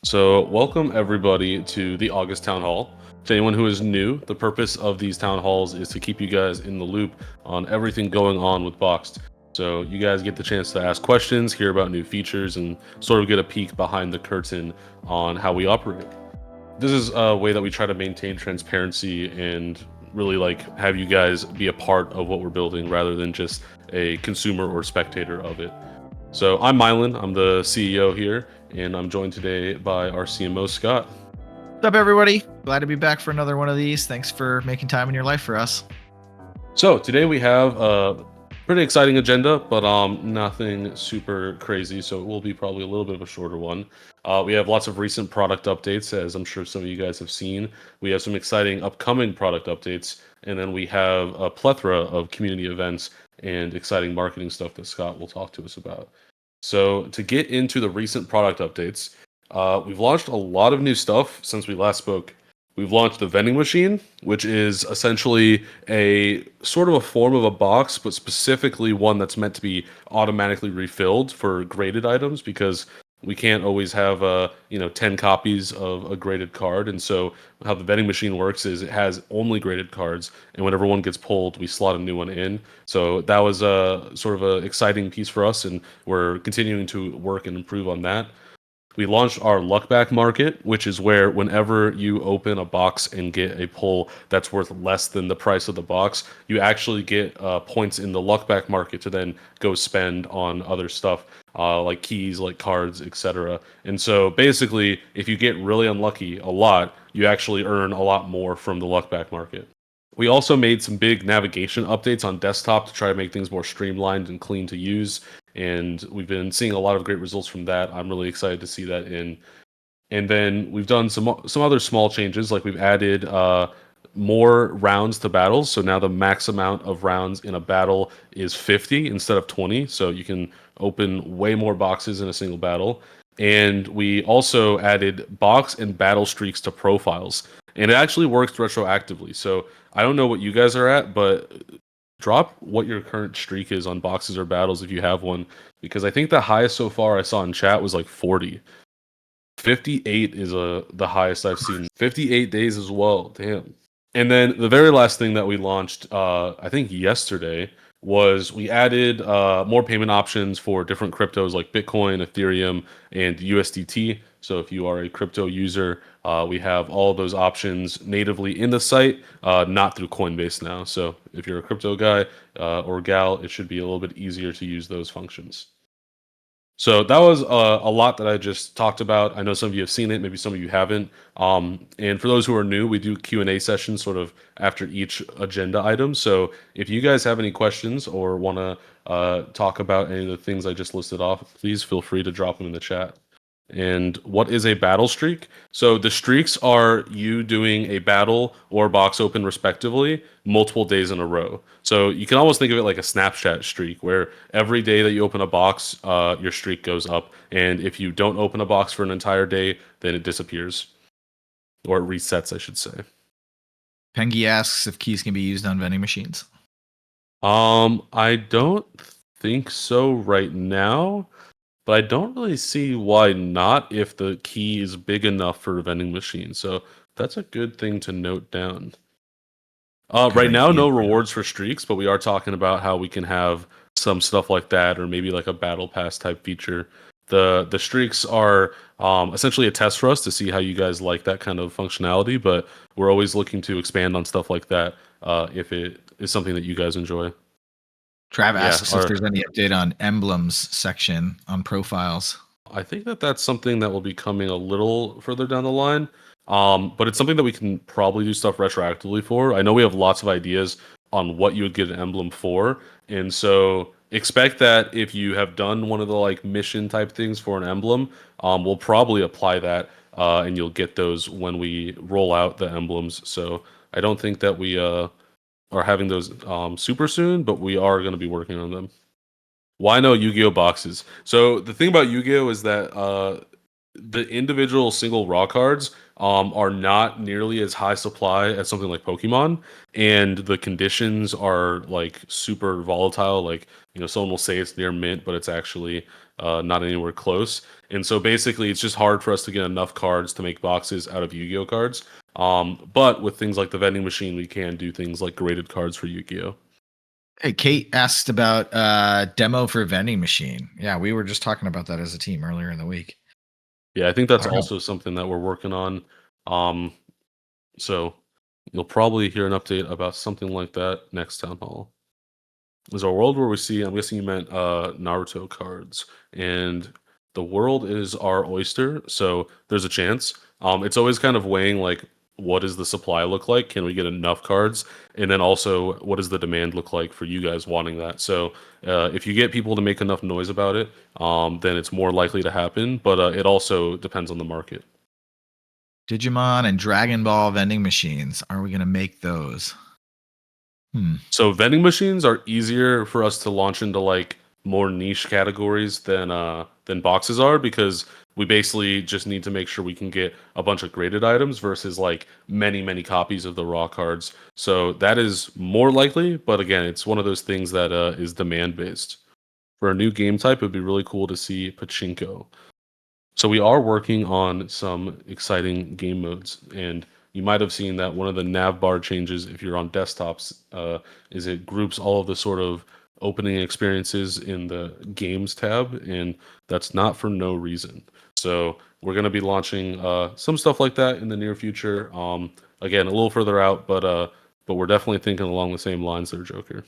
So, welcome everybody to the August Town Hall. To anyone who is new, the purpose of these town halls is to keep you guys in the loop on everything going on with Boxed. So, you guys get the chance to ask questions, hear about new features, and sort of get a peek behind the curtain on how we operate. This is a way that we try to maintain transparency and really have you guys be a part of what we're building rather than just a consumer or spectator of it. So I'm Mylan, I'm the CEO here, and I'm joined today by our CMO, Scott. What's up, everybody? Glad to be back for another one of these. Thanks for making time in your life for us. So today we have a pretty exciting agenda, but nothing super crazy, so it will be probably a little bit of a shorter one. We have lots of recent product updates, as I'm sure some of you guys have seen. We have some exciting upcoming product updates, and then we have a plethora of community events and exciting marketing stuff that Scott will talk to us about. So to get into the recent product updates, we've launched a lot of new stuff since we last spoke. We've launched the vending machine, which is essentially a sort of a form of a box, but specifically one that's meant to be automatically refilled for graded items because we can't always have 10 copies of a graded card. And so how the vending machine works is it has only graded cards, and whenever one gets pulled, we slot a new one in. So that was a sort of an exciting piece for us, and we're continuing to work and improve on that. We launched our luck back market, which is where whenever you open a box and get a pull that's worth less than the price of the box, you actually get points in the luck back market to then go spend on other stuff like keys, like cards, etc. And so basically, if you get really unlucky a lot, you actually earn a lot more from the luck back market. We also made some big navigation updates on desktop to try to make things more streamlined and clean to use, and we've been seeing a lot of great results from that. I'm really excited to see that in. And then we've done some other small changes, like we've added more rounds to battles. So now the max amount of rounds in a battle is 50 instead of 20. So you can open way more boxes in a single battle. And we also added box and battle streaks to profiles. And it actually works retroactively. So I don't know what you guys are at, but drop what your current streak is on boxes or battles if you have one, because I think the highest so far I saw in chat was like 40. 58 is the highest I've seen. 58 days as well. Damn. And then the very last thing that we launched, I think yesterday, was we added more payment options for different cryptos like Bitcoin, Ethereum, and USDT. So if you are a crypto user, we have all of those options natively in the site, not through Coinbase now. So if you're a crypto guy or gal, it should be a little bit easier to use those functions. So that was a lot that I just talked about. I know some of you have seen it, maybe some of you haven't. And for those who are new, we do Q&A sessions sort of after each agenda item. So if you guys have any questions or want to talk about any of the things I just listed off, please feel free to drop them in the chat. And what is a battle streak? So the streaks are you doing a battle or box open respectively multiple days in a row. So you can almost think of it like a Snapchat streak where every day that you open a box, your streak goes up. And if you don't open a box for an entire day, then it disappears. Or it resets, I should say. Pengi asks if keys can be used on vending machines. I don't think so right now. But I don't really see why not if the key is big enough for a vending machine. So that's a good thing to note down. Right now, no rewards for streaks, but we are talking about how we can have some stuff like that, or maybe like a battle pass type feature. The streaks are essentially a test for us to see how you guys like that kind of functionality, but we're always looking to expand on stuff like that if it is something that you guys enjoy. Trav asks if there's any update on emblems section on profiles. I think that that's something that will be coming a little further down the line, but it's something that we can probably do stuff retroactively for. I know we have lots of ideas on what you would get an emblem for, and so expect that if you have done one of the like mission type things for an emblem, we'll probably apply that, and you'll get those when we roll out the emblems. So I don't think that we are having those super soon, but we are going to be working on them. Why no Yu-Gi-Oh boxes? So the thing about Yu-Gi-Oh is that the individual single raw cards are not nearly as high supply as something like Pokemon, and the conditions are like super volatile. Like, you know, someone will say it's near mint, but it's actually not anywhere close. And so basically, it's just hard for us to get enough cards to make boxes out of Yu-Gi-Oh cards. But with things like the vending machine, we can do things like graded cards for Yu-Gi-Oh. Hey, Kate asked about demo for vending machine. Yeah, we were just talking about that as a team earlier in the week. Yeah, I think I that's don't know. also something that we're working on. So you'll probably hear an update about something like that next town hall. There's a world where we see, I'm guessing you meant Naruto cards, and the world is our oyster, so there's a chance. It's always kind of weighing like what does the supply look like? Can we get enough cards? And then also what does the demand look like for you guys wanting that? So if you get people to make enough noise about it, then it's more likely to happen. But it also depends on the market. Digimon and Dragon Ball vending machines. Are we going to make those? So vending machines are easier for us to launch into like more niche categories than boxes are because we basically just need to make sure we can get a bunch of graded items versus like many copies of the raw cards. So that is more likely, but again, it's one of those things that is demand based. For a new game type, it'd be really cool to see pachinko. So we are working on some exciting game modes, and you might have seen that one of the nav bar changes, if you're on desktops, is it groups all of the sort of opening experiences in the games tab, and that's not for no reason. So we're going to be launching some stuff like that in the near future. Again, a little further out, but we're definitely thinking along the same lines there, Joker.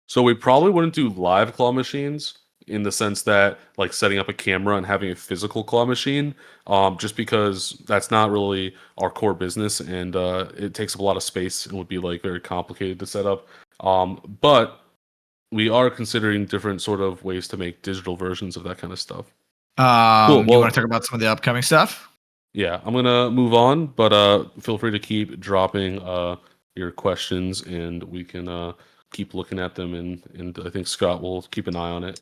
So we probably wouldn't do live claw machines in the sense that like setting up a camera and having a physical claw machine, just because that's not really our core business and it takes up a lot of space and would be like very complicated to set up. But we are considering different sort of ways to make digital versions of that kind of stuff. Cool. You want Well, to talk about some of the upcoming stuff? yeah, I'm gonna move on, but feel free to keep dropping your questions, and we can keep looking at them, and I think Scott will keep an eye on it.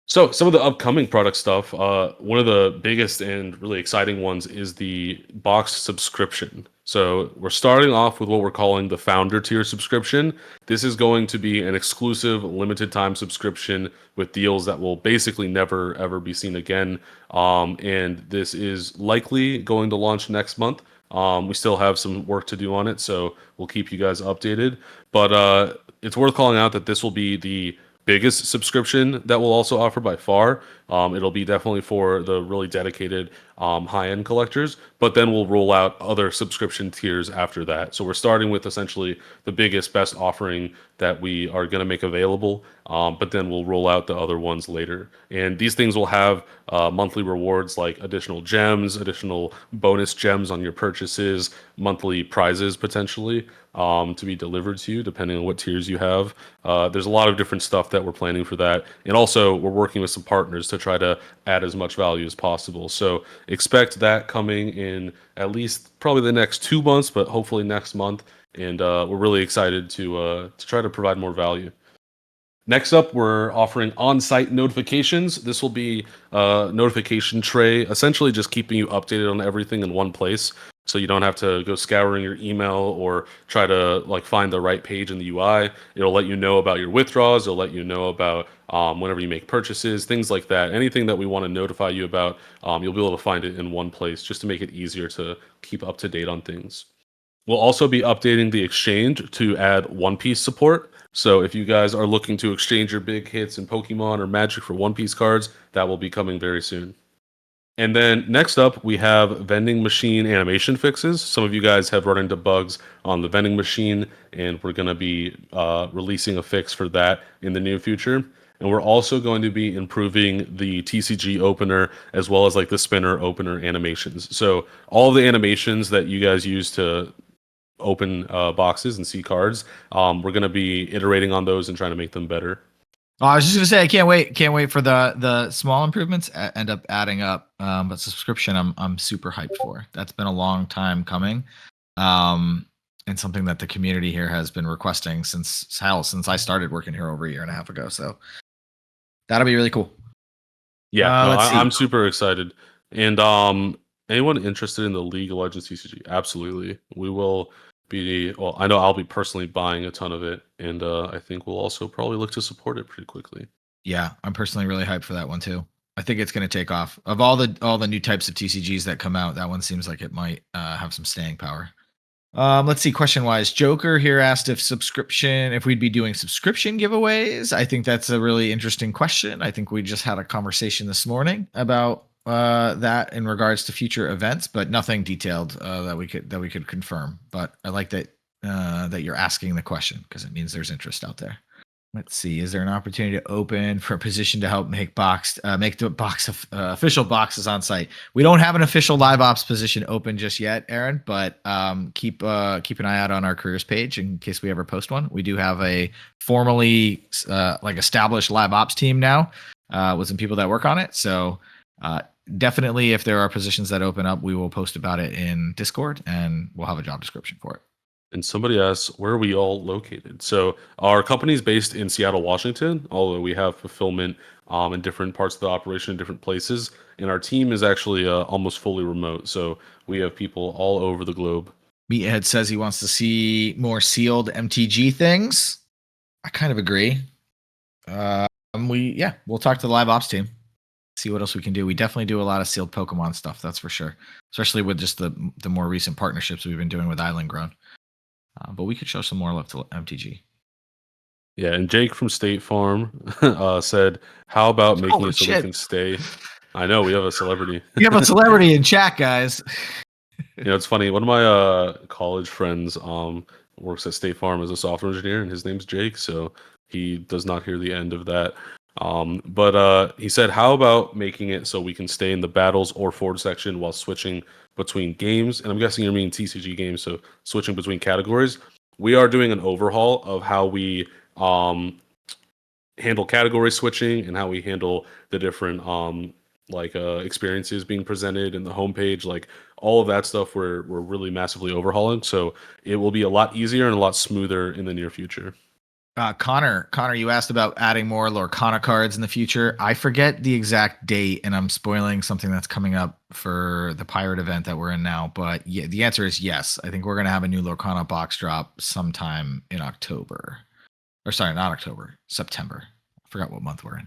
So some of the upcoming product stuff, one of the biggest and really exciting ones is the box subscription. So we're starting off with what we're calling the founder tier subscription. This is going to be an exclusive limited time subscription with deals that will basically never ever be seen again. And this is likely going to launch next month. We still have some work to do on it, so we'll keep you guys updated. But it's worth calling out that this will be the biggest subscription that we'll also offer by far. It'll be definitely for the really dedicated high-end collectors, but then we'll roll out other subscription tiers after that. So we're starting with essentially the biggest, best offering that we are going to make available, but then we'll roll out the other ones later. And these things will have monthly rewards like additional gems, additional bonus gems on your purchases, monthly prizes potentially to be delivered to you, depending on what tiers you have. There's a lot of different stuff that we're planning for that. And also, we're working with some partners to try to add as much value as possible. So expect that coming in at least probably the next 2 months, but hopefully next month. And we're really excited to try to provide more value. Next up, we're offering on-site notifications. This will be a notification tray, essentially just keeping you updated on everything in one place. So you don't have to go scouring your email or try to like find the right page in the UI. It'll let you know about your withdrawals. It'll let you know about whenever you make purchases, things like that. Anything that we want to notify you about, you'll be able to find it in one place just to make it easier to keep up to date on things. We'll also be updating the exchange to add One Piece support. So if you guys are looking to exchange your big hits in Pokemon or Magic for One Piece cards, that will be coming very soon. And then next up, we have vending machine animation fixes. Some of you guys have run into bugs on the vending machine, and we're going to be releasing a fix for that in the near future. And we're also going to be improving the TCG opener as well as like the spinner opener animations. So all the animations that you guys use to open boxes and see cards, we're going to be iterating on those and trying to make them better. Oh, I was just gonna say I can't wait for the small improvements end up adding up. But subscription, I'm super hyped for. That's been a long time coming, and something that the community here has been requesting since I started working here over a year and a half ago. So that'll be really cool. Yeah, no, Let's see. I'm super excited. And anyone interested in the League of Legends TCG? Absolutely, we will be. Well, I know I'll be personally buying a ton of it, and I think we'll also probably look to support it pretty quickly. Yeah, I'm personally really hyped for that one too. I think it's going to take off. Of all the new types of TCGs that come out, that one seems like it might have some staying power. Let's see. Question wise, Joker here asked if we'd be doing subscription giveaways. I think that's a really interesting question. I think we just had a conversation this morning about that in regards to future events, but nothing detailed that we could confirm. But I like that you're asking the question because it means there's interest out there. Let's see. Is there an opportunity to open for a position to help make the box of official boxes on site? We don't have an official live ops position open just yet, Aaron, but keep an eye out on our careers page in case we ever post one. We do have a formally established live ops team now with some people that work on it. So definitely, if there are positions that open up, we will post about it in Discord, and we'll have a job description for it. And somebody asks, where are we all located? So our company is based in Seattle, Washington, although we have fulfillment in different parts of the operation in different places. And our team is actually almost fully remote. So we have people all over the globe. Meathead says he wants to see more sealed MTG things. I kind of agree. We'll talk to the live ops team, see what else we can do. We definitely do a lot of sealed Pokemon stuff, that's for sure. Especially with just the more recent partnerships we've been doing with Island Grown. But we could show some more love to MTG. Yeah, and Jake from State Farm said, "How about making Holy it so we shit. can stay?" I know we have a celebrity. We have a celebrity in chat, guys. You know, it's funny. One of my college friends works at State Farm as a software engineer, and his name's Jake, so he does not hear the end of that. But he said, "How about making it so we can stay in the battles or forward section while switching between games?" And I'm guessing you're meaning TCG games, so switching between categories. We are doing an overhaul of how we handle category switching and how we handle the different experiences being presented in the homepage, like all of that stuff we're really massively overhauling, so it will be a lot easier and a lot smoother in the near future. Connor, you asked about adding more Lorcana cards in the future. I forget the exact date, and I'm spoiling something that's coming up for the pirate event that we're in now. But yeah, the answer is yes. I think we're going to have a new Lorcana box drop sometime in October. Or sorry, not October, September. I forgot what month we're in.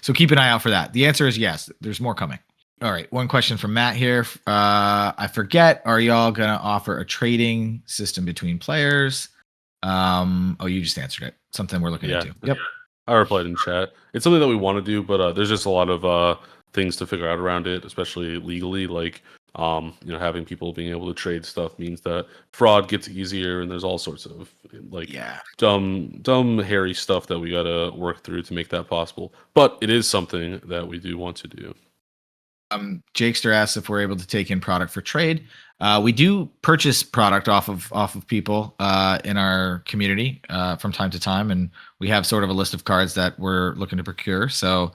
So keep an eye out for that. The answer is yes. There's more coming. All right. One question from Matt here. I forget. Are y'all going to offer a trading system between players? You just answered it. Something we're looking into. Yep. I replied in chat. It's something that we want to do, but there's just a lot of things to figure out around it, especially legally. Like, having people being able to trade stuff means that fraud gets easier, and there's all sorts of dumb, hairy stuff that we gotta work through to make that possible. But it is something that we do want to do. Jakester asks if we're able to take in product for trade. We do purchase product off of people in our community from time to time, and we have sort of a list of cards that we're looking to procure. So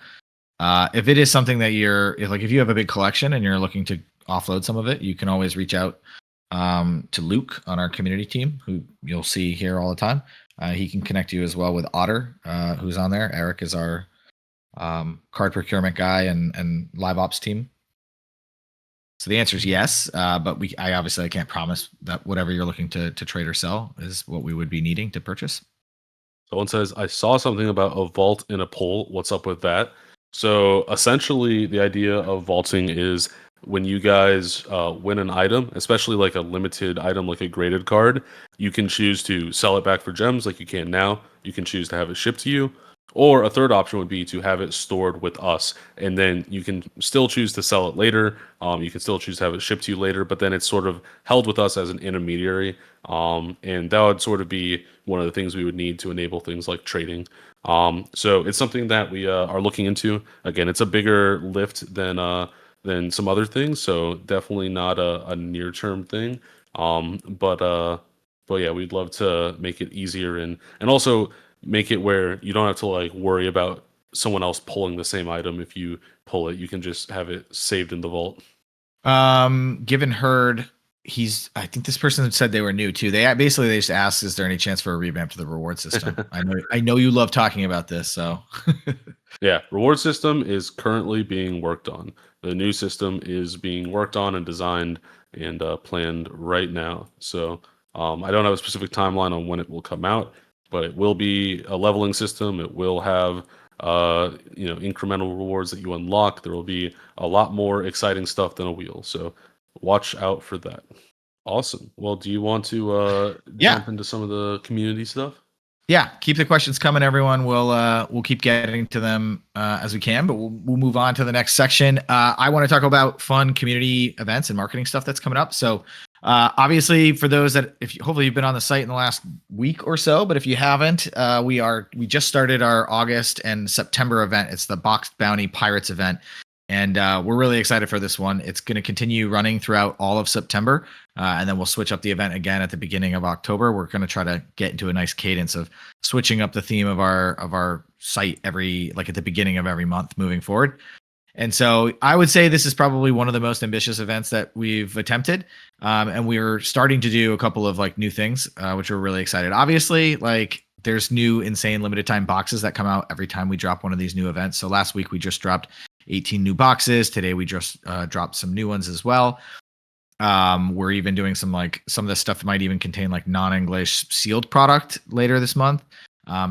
if it is something that if you have a big collection and you're looking to offload some of it, you can always reach out to Luke on our community team, who you'll see here all the time. He can connect you as well with Otter, who's on there. Eric is our card procurement guy and live ops team. So the answer is yes, but I can't promise that whatever you're looking to trade or sell is what we would be needing to purchase. Someone says, I saw something about a vault in a poll. What's up with that? So essentially, the idea of vaulting is when you guys win an item, especially like a limited item, like a graded card, you can choose to sell it back for gems like you can now. You can choose to have it shipped to you. Or a third option would be to have it stored with us, and then you can still choose to sell it later. You can still choose to have it shipped to you later, but then it's sort of held with us as an intermediary. And that would sort of be one of the things we would need to enable things like trading. So it's something that we are looking into. Again, it's a bigger lift than some other things, so definitely not a near-term thing. But yeah, we'd love to make it easier and also make it where you don't have to like worry about someone else pulling the same item. If you pull it, you can just have it saved in the vault. Given Herd, I think this person said they were new too. They just asked, is there any chance for a revamp to the reward system? I know you love talking about this, so yeah, reward system is currently being worked on. The new system is being worked on and designed and planned right now. So I don't have a specific timeline on when it will come out, but it will be a leveling system. It will have incremental rewards that you unlock. There will be a lot more exciting stuff than a wheel. So watch out for that. Awesome. Well, do you want to Yeah. jump into some of the community stuff? Yeah, keep the questions coming, everyone. We'll keep getting to them as we can, but we'll move on to the next section. I want to talk about fun community events and marketing stuff that's coming up. So, obviously, for those that hopefully you've been on the site in the last week or so, but if you haven't, we just started our August and September event. It's the Boxed Bounty Pirates event. And we're really excited for this one. It's going to continue running throughout all of September, and then we'll switch up the event again at the beginning of October. We're going to try to get into a nice cadence of switching up the theme of our site at the beginning of every month moving forward. And so I would say this is probably one of the most ambitious events that we've attempted. And we're starting to do a couple of new things, which we're really excited. Obviously, there's new insane limited time boxes that come out every time we drop one of these new events. So last week we just dropped 18 new boxes. Today we just dropped some new ones as well. We're even doing some of the stuff might even contain non-English sealed product later this month,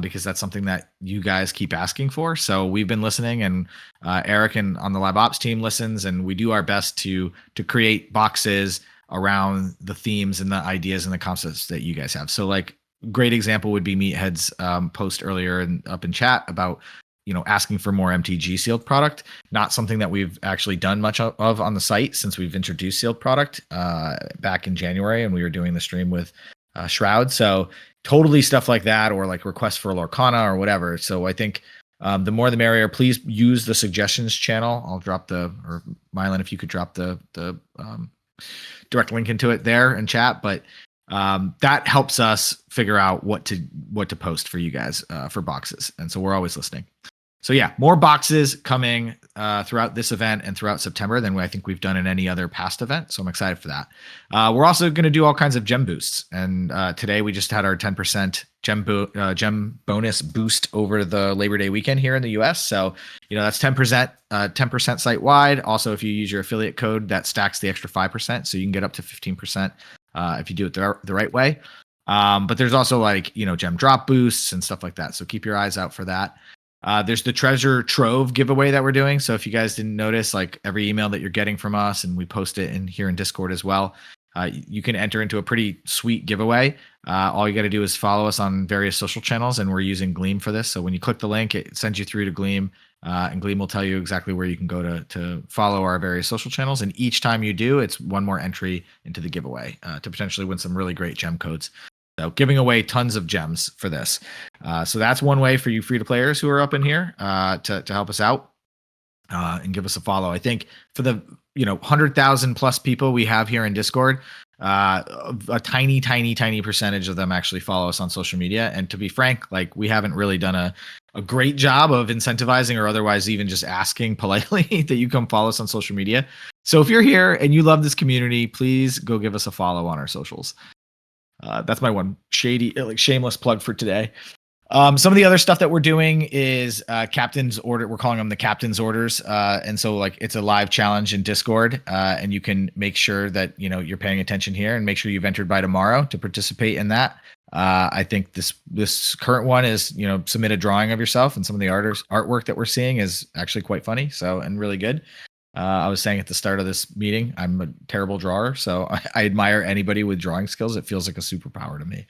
because that's something that you guys keep asking for. So we've been listening, and Eric and on the Lab Ops team listens, and we do our best to create boxes around the themes and the ideas and the concepts that you guys have. So great example would be Meathead's post earlier and up in chat about asking for more MTG sealed product. Not something that we've actually done much of on the site since we've introduced sealed product back in January, and we were doing the stream with Shroud. So totally stuff like that, or requests for Lorcana or whatever. So I think the more the merrier. Please use the suggestions channel. I'll drop or Mylan, if you could drop the direct link into it there in chat. But that helps us figure out what to post for you guys for boxes. And so we're always listening. So yeah, more boxes coming throughout this event and throughout September than I think we've done in any other past event. So I'm excited for that. We're also going to do all kinds of gem boosts. And today we just had our 10% gem bonus boost over the Labor Day weekend here in the US. So, that's 10% site wide. Also, if you use your affiliate code, that stacks the extra 5%. So you can get up to 15% if you do it the right way. But there's also gem drop boosts and stuff like that. So keep your eyes out for that. There's the treasure trove giveaway that we're doing. So if you guys didn't notice, every email that you're getting from us, and we post it here in Discord as well, you can enter into a pretty sweet giveaway. All you got to do is follow us on various social channels, and we're using Gleam for this. So when you click the link, it sends you through to Gleam, and Gleam will tell you exactly where you can go to follow our various social channels. And each time you do, it's one more entry into the giveaway to potentially win some really great gem codes. So giving away tons of gems for this. So that's one way for you free-to-players who are up in here to help us out and give us a follow. I think for the 100,000 plus people we have here in Discord, a tiny percentage of them actually follow us on social media. And to be frank, we haven't really done a great job of incentivizing or otherwise even just asking politely that you come follow us on social media. So if you're here and you love this community, please go give us a follow on our socials. That's my one shameless plug for today. Some of the other stuff that we're doing is captain's order. We're calling them the captain's orders. And so it's a live challenge in Discord. And you can make sure that, you're paying attention here and make sure you've entered by tomorrow to participate in that. I think this current one is, submit a drawing of yourself, and some of the artwork that we're seeing is actually quite funny. So, and really good. I was saying at the start of this meeting, I'm a terrible drawer, so I admire anybody with drawing skills. It feels like a superpower to me.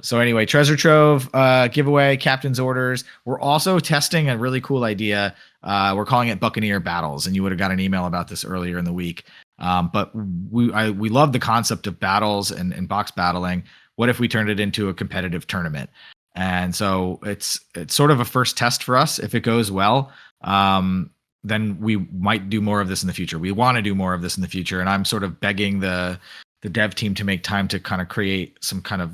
So anyway, treasure trove giveaway, captain's orders. We're also testing a really cool idea. We're calling it Buccaneer Battles, and you would have got an email about this earlier in the week. But we love the concept of battles and box battling. What if we turned it into a competitive tournament? And so it's sort of a first test for us. If it goes well, then we might do more of this in the future. We want to do more of this in the future. And I'm sort of begging the dev team to make time to kind of create some kind of,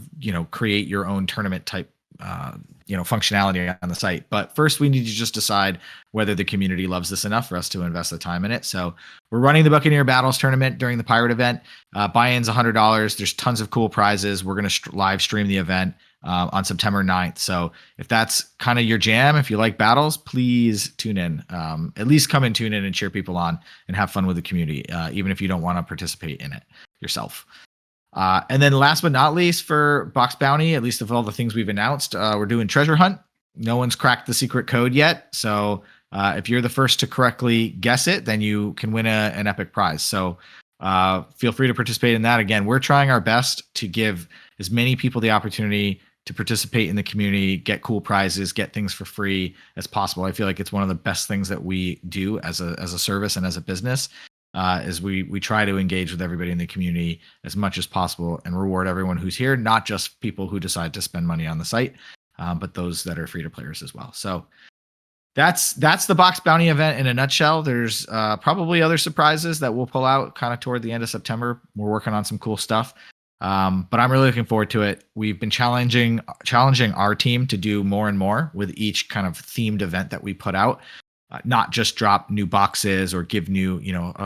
create your own tournament type, functionality on the site. But first we need to just decide whether the community loves this enough for us to invest the time in it. So we're running the Buccaneer Battles tournament during the Pirate event. Buy-in's $100. There's tons of cool prizes. We're going to live stream the event on September 9th. So if that's kind of your jam, if you like battles, please tune in. At least come and tune in and cheer people on and have fun with the community, even if you don't want to participate in it yourself. And then last but not least for Box Bounty, at least of all the things we've announced, we're doing Treasure Hunt. no one's cracked the secret code yet. So if you're the first to correctly guess it, then you can win an epic prize. So feel free to participate in that. Again, we're trying our best to give as many people the opportunity to participate in the community, get cool prizes, get things for free as possible. I feel like it's one of the best things that we do as a service and as a business. Is we try to engage with everybody in the community as much as possible and reward everyone who's here, not just people who decide to spend money on the site, but those that are free to players as well. So that's the box bounty event in a nutshell. There's probably other surprises that we'll pull out kind of toward the end of September. We're working on some cool stuff, but I'm really looking forward to it. We've been challenging our team to do more and more with each kind of themed event that we put out. Not just drop new boxes or give new,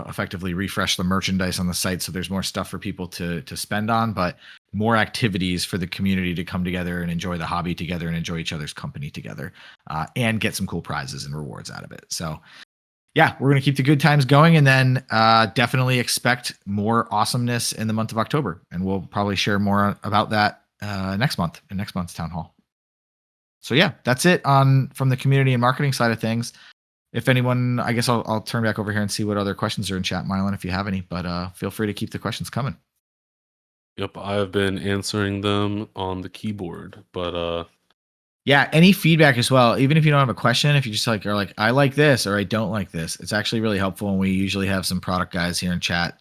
effectively refresh the merchandise on the site so there's more stuff for people to spend on, but more activities for the community to come together and enjoy the hobby together and enjoy each other's company together, and get some cool prizes and rewards out of it. So yeah, we're going to keep the good times going, and then definitely expect more awesomeness in the month of October. And we'll probably share more about that next month in next month's town hall. So yeah, that's it from the community and marketing side of things. If anyone, I guess I'll turn back over here and see what other questions are in chat, Mylan, if you have any, but feel free to keep the questions coming. Yep, I have been answering them on the keyboard, but yeah, any feedback as well. Even if you don't have a question, if you just are like, I like this or I don't like this, it's actually really helpful. And we usually have some product guys here in chat,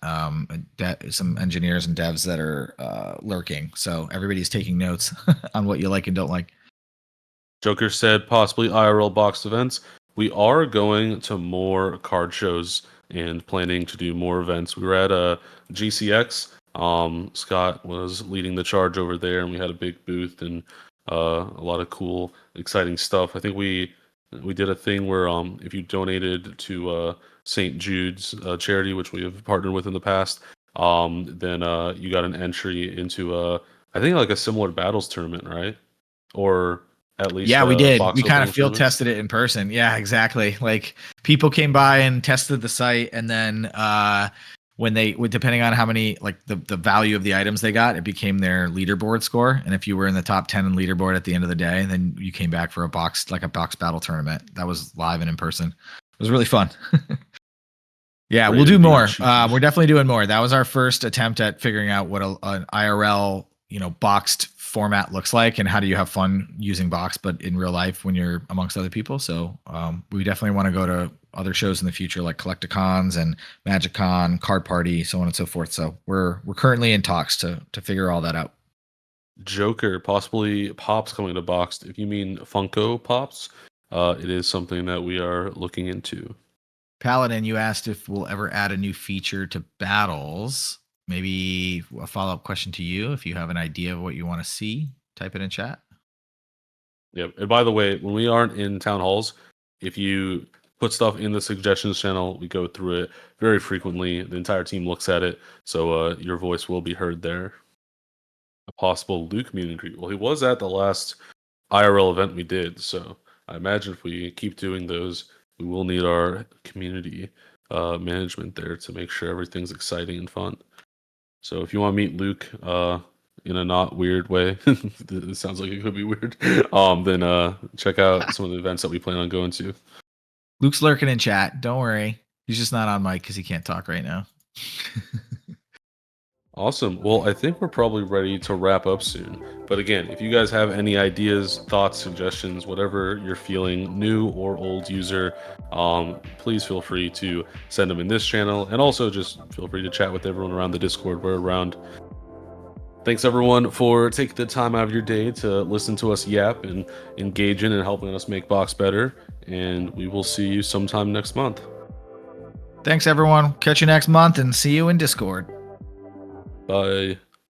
some engineers and devs that are lurking. So everybody's taking notes on what you like and don't like. Joker said possibly IRL boxed events. We are going to more card shows and planning to do more events. We were at a GCX. Scott was leading the charge over there, and we had a big booth and a lot of cool, exciting stuff. I think we did a thing where if you donated to St. Jude's charity, which we have partnered with in the past, then you got an entry into I think like a similar battles tournament, right? Or at least yeah, we did. We kind of field tournament. tested it in person. Yeah, exactly. Like people came by and tested the site, and then when depending on how many, like the value of the items they got, it became their leaderboard score. And if you were in the top 10 in leaderboard at the end of the day, then you came back for a box battle tournament. That was live and in person. It was really fun. Yeah, we'll do more. We're definitely doing more. That was our first attempt at figuring out what an IRL, boxed format looks like, and how do you have fun using box, but in real life when you're amongst other people. So we definitely want to go to other shows in the future, like Collecticons and MagicCon, Card Party, so on and so forth. So we're currently in talks to figure all that out. Joker, possibly Pops coming to Boxed. If you mean Funko Pops, it is something that we are looking into. Paladin, you asked if we'll ever add a new feature to battles. Maybe a follow-up question to you. If you have an idea of what you want to see, type it in chat. Yep. And by the way, when we aren't in town halls, if you put stuff in the suggestions channel, we go through it very frequently. The entire team looks at it, so your voice will be heard there. A possible Luke meet and greet. Well, he was at the last IRL event we did, so I imagine if we keep doing those, we will need our community management there to make sure everything's exciting and fun. So if you want to meet Luke in a not weird way, it sounds like it could be weird, then check out some of the events that we plan on going to. Luke's lurking in chat. Don't worry. He's just not on mic because he can't talk right now. Awesome. Well, I think we're probably ready to wrap up soon. But again, if you guys have any ideas, thoughts, suggestions, whatever you're feeling, new or old user, please feel free to send them in this channel. And also just feel free to chat with everyone around the Discord. We're around. Thanks everyone for taking the time out of your day to listen to us yap and engage in and helping us make Box better. And we will see you sometime next month. Thanks everyone. Catch you next month and see you in Discord. Bye.